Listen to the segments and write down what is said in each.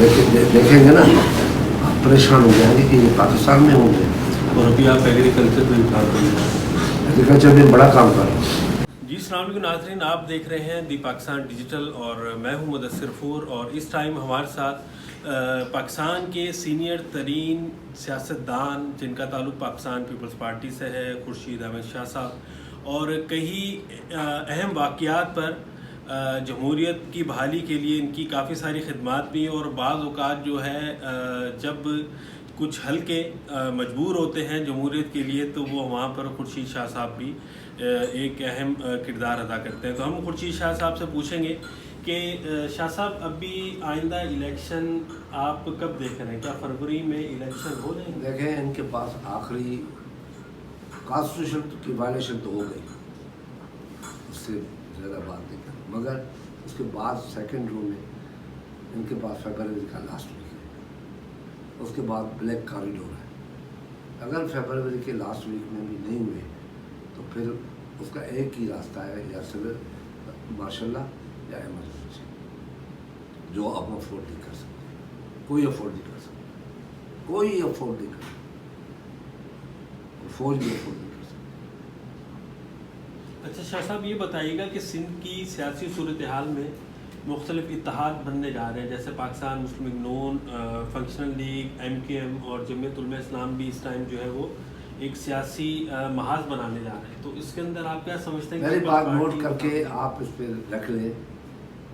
देखेंगे ना, आप परेशान हो जाएंगे कि ये पाकिस्तान में होंगे। और अभी आप एग्रीकल्चर पे भी काम कर रहे हैं। एग्रीकल्चर में बड़ा काम कर रहे हैं। जी अस्सलाम वालेकुम नाज़रीन, आप देख रहे हैं दी पाकिस्तान डिजिटल और मैं हूं मुदस्सिर फूर। और इस टाइम हमारे साथ पाकिस्तान के सीनियर तरीन सियासतदान जिनका ताल्लुक़ पाकिस्तान पीपल्स पार्टी से है, खुर्शीद अहमद शाह साहब, और कई अहम वाक़यात पर जमहूरियत की बहाली के लिए इनकी काफ़ी सारी खिदमात भी, और बाज़ औक़ात जो है जब कुछ हल्के मजबूर होते हैं जमहूरियत के लिए तो वो वहाँ पर खुर्शीद शाह साहब भी एक अहम किरदार अदा करते हैं। तो हम खुर्शीद शाह साहब से पूछेंगे कि शाह साहब, अभी आइंदा इलेक्शन आप कब देख रहे हैं? क्या फरवरी में इलेक्शन हो जाएंगे? देखें, इनके पास आखिरी कॉन्स्टिट्यूशन की वायलेशन तो हो गई, उससे ज़्यादा बात नहीं कर, मगर उसके बाद सेकेंड रो में इनके पास फरवरी का लास्ट वीक है, उसके बाद ब्लैक कॉरिडोर है। अगर फरवरी के लास्ट वीक में भी नहीं हुए तो फिर उसका एक ही रास्ता है, या सिविल मार्शल लॉ या इमरजेंसी, जो आप अफोर्ड नहीं कर सकते। कोई अफोर्ड नहीं कर सकता, कोई अफोर्ड नहीं कर सकता, फौज भी अफोर्ड नहीं कर सकती। अच्छा शाह साहब, ये बताइएगा कि सिंध की सियासी सूरत हाल में मुख्तलिफ इत्तेहाद बनने जा रहे हैं, जैसे पाकिस्तान मुस्लिम लीग नून, फंक्शनल लीग, MKM और जमीयत उलमा इस्लाम भी इस टाइम जो है वो एक सियासी महाज बनाने जा रहे हैं। तो इसके अंदर आप क्या समझते हैं? मेरी बात नोट करके आप इस पर रख लें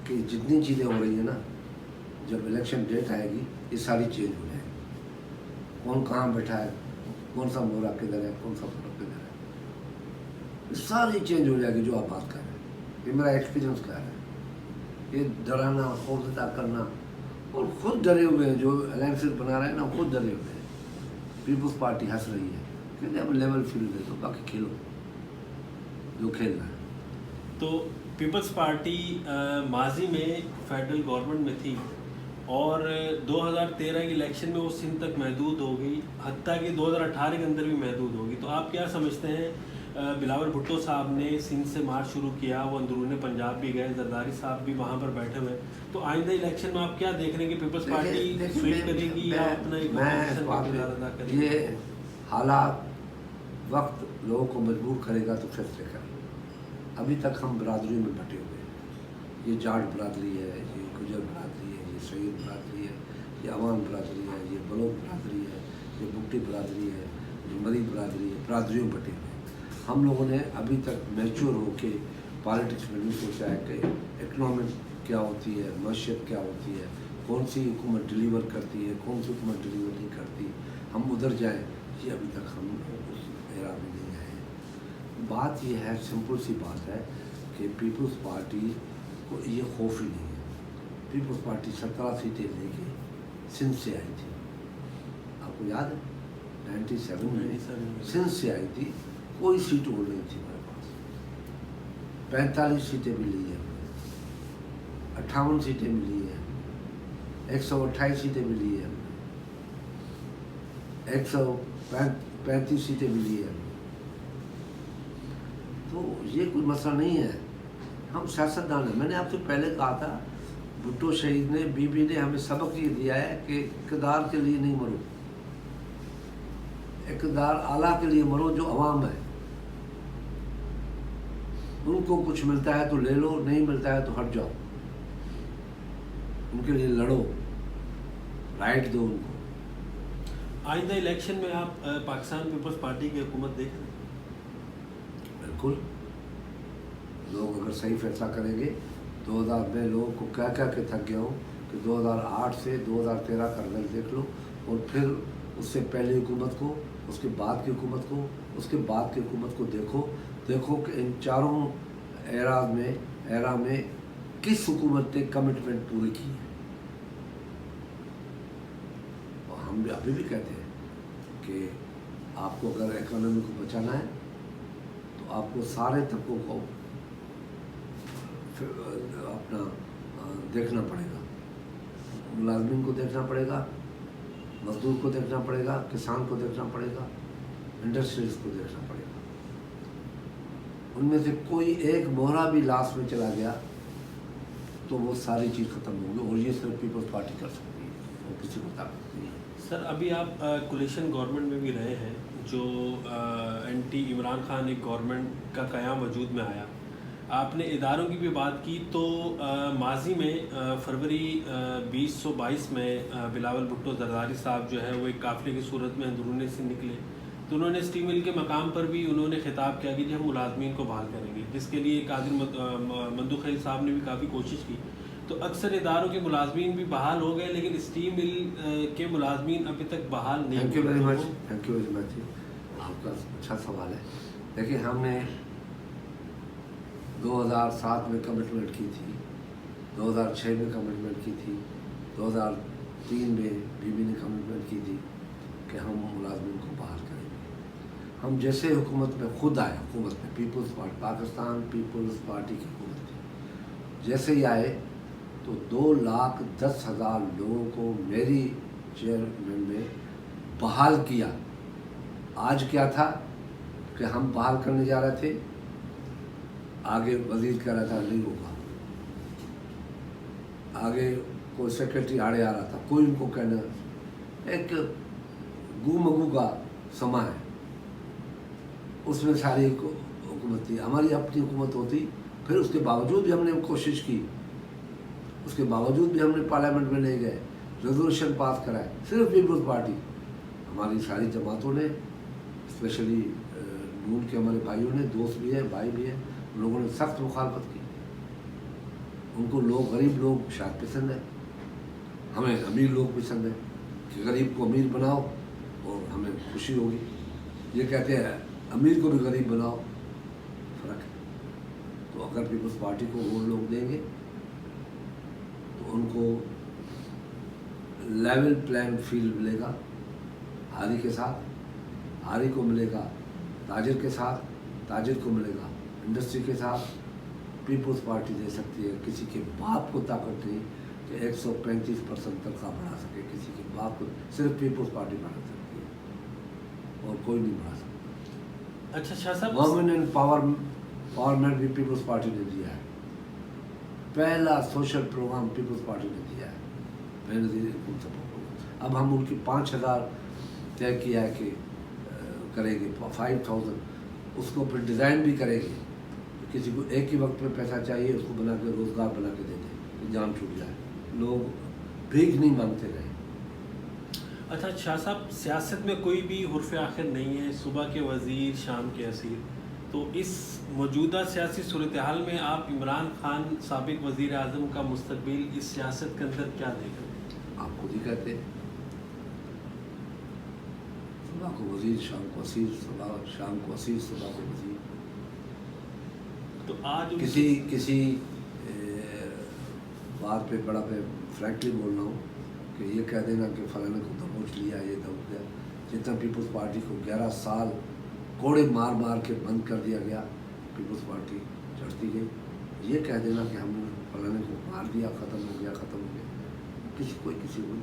कि जितनी चीज़ें हो रही हैं ना, जब इलेक्शन डेट आएगी ये सारी चेंज हो जाएगी। कौन कहाँ बैठा है, कौन सा मोहरा किधर है, कौन सा फर्क किधर है, ये सारी चेंज हो जाएगी जो आप बात कर रहे हैं। ये मेरा एक्सपीरियंस कह रहा है। ये डराना, खौफजदा करना, और खुद डरे हुए हैं जो अलायंसेस बना रहे हैं ना, खुद डरे हुए हैं। पीपल्स पार्टी हंस रही है कि अब लेवल फील्ड है तो बाकी खेलो जो खेलना है। तो पीपल्स पार्टी माजी में फेडरल गवर्नमेंट में थी और 2013 के इलेक्शन में वो सिंध तक महदूद हो गई, हत्ता कि 2018 के अंदर भी महदूद होगी। तो आप क्या समझते हैं? बिलावल भुट्टो साहब ने सिंध से मार्च शुरू किया, वो अंदरूनी पंजाब भी गए, जरदारी साहब भी वहाँ पर बैठे हुए। तो आइंदा इलेक्शन में आप क्या देख रहे हैं कि पीपल्स पार्टी स्वीप करेगी या अपना एक किरदार अदा करेगी? ये हालात वक्त लोगों को मजबूर करेगा तो फैसले करें। अभी तक हम बरादरी में बटे हुए हैं। ये जाट बरादरी है, ये गुजर बरादरी है, ये सैयद बरादरी है, ये अवान बरादरी है, ये बलोच बरादरी है, ये बुट्टी बरादरी है, ये मरी बरादरी है, बरादरियों में बटे हुए हैं। हम लोगों ने अभी तक मैच्योर होके पॉलिटिक्स में नहीं सोचा है कि इकनॉमिक क्या होती है, मईशत क्या होती है, कौन सी हुकूमत डिलीवर करती है, कौन सी हुकूमत डिलीवर नहीं करती, हम उधर जाएँ। ये अभी तक हम उस एरा में नहीं आए। बात ये है, सिंपल सी बात है कि पीपल्स पार्टी को ये खौफ ही नहीं है। पीपल्स पार्टी 17 सीटें लेके सिंध से आई थी, आपको याद है 97 में सिंध से आई थी, कोई सीट हो नहीं थी हमारे पास। 45 सीटें मिली है, 58 सीटें मिली है, 128 सीटें मिली है, 135 सीटें मिली है। तो ये कोई मसला नहीं है, हम सियासतदान हैं। मैंने आपसे पहले कहा था, भुट्टो शहीद ने, बीबी ने हमें सबक ये दिया है कि इक़्तिदार के लिए नहीं मरो, इक़्तिदार आला के लिए मरो जो अवाम है। उनको कुछ मिलता है तो ले लो, नहीं मिलता है तो हट जाओ, उनके लिए लड़ो, राइट दो उनको। आइंदा इलेक्शन में आप पाकिस्तान पीपल्स पार्टी की हुकूमत देख रहे हैं? बिल्कुल, लोग अगर सही फैसला करेंगे। 2000 में लोगों को क्या क्या के थक गया हूँ कि 2008 से 2013 का रिजल्ट देख लो, और फिर उससे पहले हुकूमत को, उसके बाद की हुकूमत को, उसके बाद की हुकूमत को देखो कि इन चारों एरा में किस हुकूमत ने कमिटमेंट पूरी की है। और हम भी अभी भी कहते हैं कि आपको अगर इकोनॉमी को बचाना है तो आपको सारे तबकों को अपना देखना पड़ेगा। मुलाजमिन को देखना पड़ेगा, मजदूर को देखना पड़ेगा, किसान को देखना पड़ेगा, इंडस्ट्रीज को देखना पड़ेगा। उनमें से कोई एक मोहरा भी लास्ट में चला गया तो वो सारी चीज़ ख़त्म होगी, और ये सिर्फ पीपल्स पार्टी कर सकती है। اور کسی کو طاقت نہیں ہے۔ سر ابھی آپ کولیشن گورنمنٹ میں بھی رہے ہیں، جو اینٹی عمران خان ایک گورنمنٹ کا قیام وجود میں آیا، آپ نے اداروں کی بھی بات کی، تو ماضی میں فروری 2022 میں بلاول بھٹو زرداری صاحب جو ہے وہ ایک قافلے کی صورت میں اندرونی سے نکلے، تو انہوں نے اسٹیل مل کے مقام پر بھی انہوں نے خطاب کیا کہ جی ہم ملازمین کو بحال کریں گے، جس کے لیے قادر مندوخیل صاحب نے بھی کافی کوشش کی۔ تو اکثر اداروں کے ملازمین بھی بحال ہو گئے، لیکن اسٹیل مل کے ملازمین ابھی تک بحال نہیں thank you very much, thank you very much جی، آپ کا اچھا سوال ہے۔ دیکھیے ہم نے 2007 میں کمٹمنٹ کی تھی، 2006 میں کمٹمنٹ کی تھی، 2003 میں بی بی نے کمٹمنٹ کی تھی کہ ہم ملازمین کو بحال کریں گے۔ ہم جیسے حکومت میں خود آئے، حکومت میں پیپلز پارٹی پاکستان پیپلز پارٹی کی حکومت تھی، جیسے ہی آئے تو 2,10,000 لوگوں کو میری چیئرمین میں بحال کیا۔ آج کیا تھا کہ ہم بحال کرنے جا رہے تھے، آگے وزیر کہہ رہا تھا نہیں ہوگا، آگے کوئی سیکرٹری آڑے آ رہا تھا، کوئی ان کو کہنا، ایک گو مگو کا سما ہے، اس میں ساری حکومت تھی، ہماری اپنی حکومت ہوتی، پھر اس کے باوجود بھی ہم نے کوشش کی، اس کے باوجود بھی ہم نے پارلیمنٹ میں نہیں گئے، ریزولوشن پاس کرائے، صرف پیپلز پارٹی، ہماری ساری جماعتوں نے، اسپیشلی نون کے ہمارے بھائیوں نے، دوست بھی ہیں بھائی بھی ہیں، ان لوگوں نے سخت مخالفت کی۔ ان کو لوگ، غریب لوگ شاید پسند ہیں، ہمیں امیر لوگ پسند ہیں کہ غریب کو امیر بناؤ اور ہمیں خوشی ہوگی، یہ کہتے ہیں امیر کو بھی غریب بناؤ، فرق ہے۔ تو اگر پیپلز پارٹی کو وہ لوگ دیں گے تو ان کو لیول پلین فیلڈ ملے گا، ہاری کے ساتھ ہاری کو ملے گا، تاجر کے ساتھ تاجر کو ملے گا، انڈسٹری کے ساتھ پیپلز پارٹی دے سکتی ہے۔ کسی کے باپ کو طاقت نہیں کہ 135% تنخواہ بڑھا سکے، کسی کے باپ کو، صرف پیپلز پارٹی بڑھا سکتی ہے اور کوئی نہیں بڑھا سکتا۔ اچھا شاہ صاحب، وومن امپاورمنٹ بھی پیپلز پارٹی نے دیا ہے، پہلا سوشل پروگرام پیپلز پارٹی نے دیا ہے، میں نے اب ہم ان کی 5,000 طے کیا ہے کہ کریں گے، 5,000 اس کو پھر ڈیزائن بھی کریں گے، کسی کو ایک ہی وقت میں پیسہ چاہیے اس کو بنا کے روزگار بنا کے دے دیں، جان چھوٹ جائے، لوگ بھیک نہیں مانگتے رہے۔ اچھا شاہ صاحب، سیاست میں کوئی بھی حرف آخر نہیں ہے، صبح کے وزیر شام کے اسیر، تو اس موجودہ سیاسی صورتحال میں آپ عمران خان سابق وزیر اعظم کا مستقبل اس سیاست کے اندر کیا دیکھ رہے ہیں؟ آپ خود ہی کہتے ہیں، صبح کو وزیر شام کو اسیر، صبح شام کو اسیر صبح کو وزیر۔ تو آج کسی بات پہ بڑا میں فرینکلی بول رہا ہوں کہ یہ کہہ دینا کہ فلاں کو دبوچ لیا، یہ دبوچ لیا، جتنا پیپلز پارٹی کو 11 سال کوڑے مار مار کے بند کر دیا گیا، پیپلز پارٹی چڑھتی گئی، یہ کہہ دینا کہ ہم نے فلاں کو مار دیا، ختم ہو گیا، کسی کو،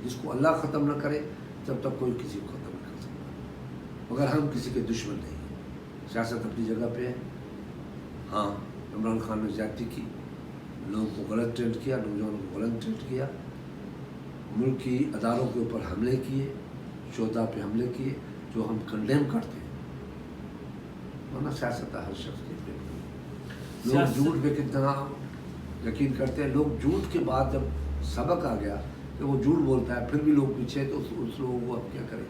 جس کو اللہ ختم نہ کرے جب تک کوئی کسی کو ختم نہیں کر سکتا، مگر ہم کسی کے دشمن نہیں ہیں، سیاست اپنی جگہ پہ ہے۔ ہاں عمران خان نے زیادتی کی، لوگوں کو غلط ٹریٹ کیا، نوجوانوں کو غلط ٹریٹ کیا، ملک کی اداروں کے اوپر حملے کیے، شہداء پہ حملے کیے، جو ہم کنڈیم کرتے ہیں، ورنہ سیاست ہے ہر شخص کی، لوگ جھوٹ پہ کتنا یقین کرتے ہیں، لوگ جھوٹ کے بعد جب سبق آ گیا کہ وہ جھوٹ بولتا ہے پھر بھی لوگ پیچھے، تو اس لوگوں کو اب کیا کریں۔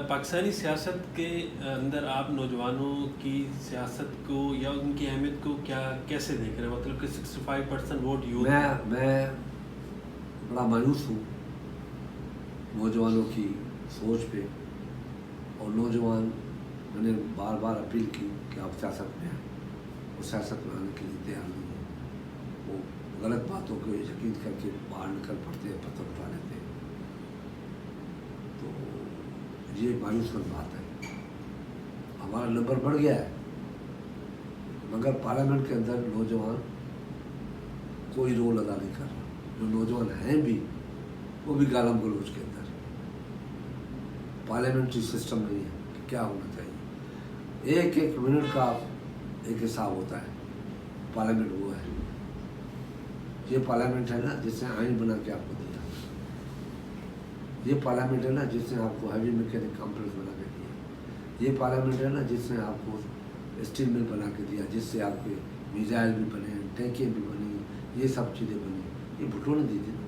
پاکستانی سیاست کے اندر آپ نوجوانوں کی سیاست کو یا ان کی اہمیت کو کیسے دیکھ رہے ہیں؟ مطلب کہ 65% ووٹ یوتھ، میں بڑا مایوس ہوں نوجوانوں کی سوچ پہ، اور نوجوان، میں نے بار بار اپیل کی کہ آپ سیاست میں آئیں، وہ سیاست میں آنے کے لیے تیار نہیں ہیں، وہ غلط باتوں کو یقین کر کے باہر نکل پڑتے ہیں، پتھر اٹھا لیتے ہیں، تو یہ مایوس کن بات ہے۔ ہمارا نمبر بڑھ گیا ہے مگر پارلیمنٹ کے اندر نوجوان کوئی رول ادا نہیں کر رہا، جو نوجوان ہیں بھی وہ بھی گالم گلوچ کے اندر، پارلیمنٹری سسٹم نہیں ہے کہ کیا ہونا چاہیے، ایک منٹ کا ایک حساب ہوتا ہے، پارلیمنٹ وہ ہے، ये पार्लियामेंट है ना जिसने आइन बना के आपको दिया, ये पार्लियामेंट है ना जिसने आपको हैवी मैकेनिक कॉम्प्लेक्स बना के दिया, ये पार्लियामेंट है ना जिसने आपको स्टील मिल बना के दिया, जिससे आपके मिसाइल भी बने, टैंकें भी बनी, ये सब चीज़ें बनी, ये भुट्टो ने दी थी ना,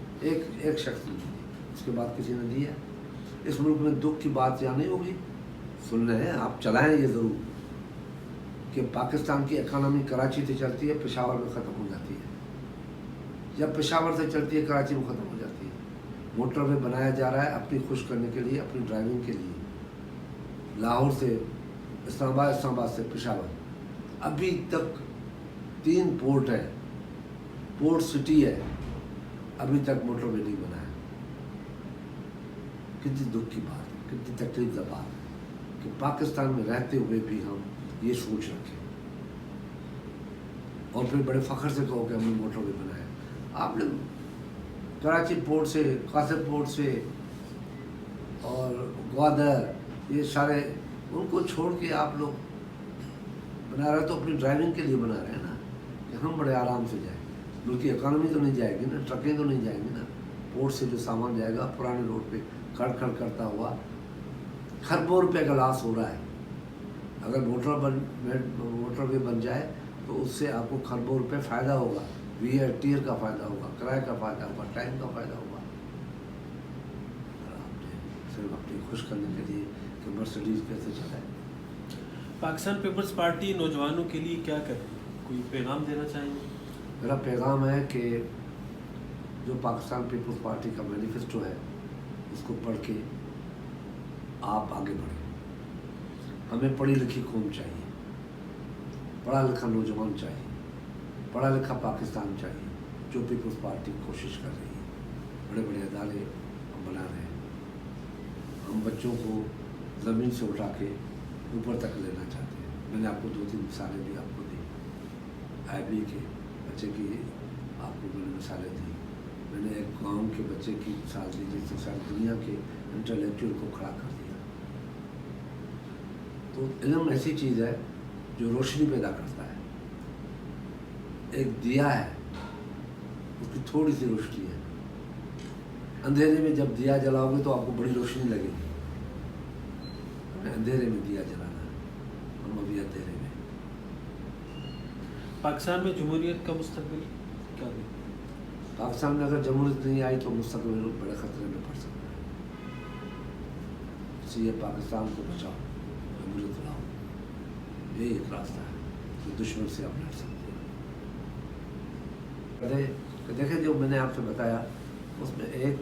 एक शख्स ने दी थी, उसके बाद किसी ने दिया। इस मुल्क में दुख की बात यहाँ नहीं होगी, सुन रहे हैं आप, चलाएं ये ज़रूर कि पाकिस्तान की इकानमी कराची से चलती है, पेशावर में ख़त्म हो जाती है, जब पेशावर से चलती है कराची में ख़त्म हो जाती है। मोटरवे बनाया जा रहा है अपनी खुश करने के लिए, अपनी ड्राइविंग के लिए, लाहौर से इस्लामाबाद, इस्लामाबाद से पेशावर, अभी तक 3 पोर्ट है, पोर्ट सिटी है, अभी तक मोटरवे नहीं बना है। कितनी दुख की बात है, कितनी तकलीफ की बात है कि पाकिस्तान में रहते हुए भी हम ये सोच रखें और फिर बड़े फ़ख्र से कहो कि हमने मोटरवे बनाया। आपने कराची पोर्ट से, कासिम पोर्ट से और ग्वादर, ये सारे उनको छोड़ के आप लोग बना रहे, तो अपनी ड्राइविंग के लिए बना रहे हैं ना कि हम बड़े आराम से जाएं। मुल्क की इकानमी तो नहीं जाएगी ना, ट्रकें तो नहीं जाएंगी ना, पोर्ट से जो सामान जाएगा पुराने रोड पे खड़ खड़ करता हुआ खरबों रुपये का लॉस हो रहा है। अगर मोटरवे बन जाए तो उससे आपको खरबों रुपये फ़ायदा होगा, वीआरटीआर का फ़ायदा होगा, किराए का फ़ायदा होगा, टाइम का फ़ायदा होगा। और आपने सिर्फ अपनी खुश करने के लिए कि मर्सिडीज़ कैसे चलाए। पाकिस्तान पीपल्स पार्टी नौजवानों के लिए क्या करे, कोई पैगाम देना चाहेंगे? मेरा पैगाम है कि जो पाकिस्तान पीपल्स पार्टी का मैनिफेस्टो है उसको पढ़ के आप आगे बढ़ें। हमें पढ़ी लिखी कौम चाहिए, पढ़ा लिखा नौजवान चाहिए, पढ़ा लिखा पाकिस्तान चाहिए, जो पीपल्स पार्टी कोशिश कर रही है। बड़े बड़े अदारे हम बना रहे हैं, हम बच्चों को ज़मीन से उठा के ऊपर तक लेना चाहते हैं। मैंने आपको 2-3 मिसालें भी आपको दी, IB के बच्चे की आपको मैंने मिसालें दी, मैंने एक गांव के बच्चे की मिसाल दी जिससे सारी दुनिया के इंटेलेक्चुअल को खड़ा कर दिया। तो इल्म ऐसी चीज़ है जो रोशनी पैदा करता है। एक दिया है, उसकी थोड़ी सी रोशनी है, अंधेरे में जब दिया जलाओगे तो आपको बड़ी रोशनी लगेगी। हमें अंधेरे में दिया जलाना है, हम अभी अंधेरे में। पाकिस्तान में जमहूरियत का मुस्तकबिल क्या है? पाकिस्तान में अगर जमहूरियत नहीं आई तो मुस्तकबिल बड़े ख़तरे में पड़ सकता है। इसलिए पाकिस्तान को बचाओ, जमहूरियत लाओ, यही एक रास्ता है जो दुश्मन से आप लड़ सकते हैं। देखें जो मैंने आपसे बताया उसमें एक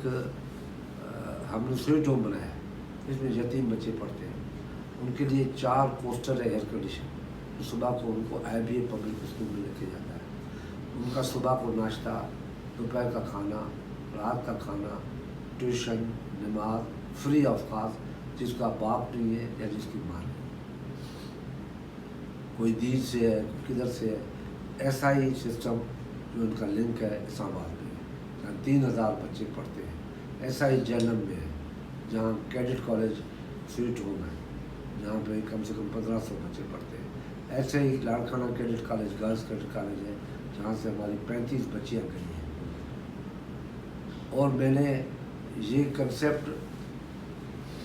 हमने स्वीट होम बनाया, इसमें यतीम बच्चे पढ़ते हैं, उनके लिए 4 कोस्टर है एयर कंडीशन। सुबह को उनको IBA पब्लिक स्कूल में लेके जाता है। उनका सुबह को नाश्ता, दोपहर का खाना, रात का खाना, ट्यूशन, नमाज फ्री ऑफ कॉस्ट, जिसका बाप नहीं है या जिसकी माँ नहीं, कोई दीन से है, किधर से है, ऐसा ही सिस्टम जो उनका लिंक है इस्लामाबाद में है, 3000 बच्चे पढ़ते हैं। ऐसा ही जैनम में है जहाँ कैडेट कॉलेज स्वीट होम है, जहाँ पे कम से कम 1500 बच्चे पढ़ते हैं। ऐसे ही Larkana cadet college, girls cadet college है जहाँ से हमारी 35 बच्चियाँ गई हैं। और मैंने ये कंसेप्ट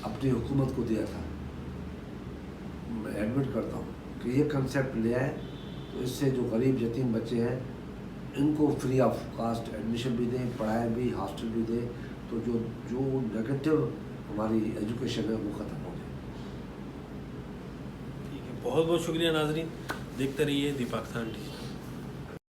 अपनी हुकूमत को दिया था, मैं एडमिट करता हूँ कि ये कंसेप्ट ले आए तो इससे जो गरीब यतीम बच्चे हैं इनको फ्री ऑफ कास्ट एडमिशन भी दें, पढ़ाएँ भी, हॉस्टल भी दें, तो जो नेगेटिव हमारी एजुकेशन है वो ख़त्म हो जाए। ठीक है, बहुत बहुत शुक्रिया नाजरीन, देखते रहिए दी पाकिस्तान टीवी।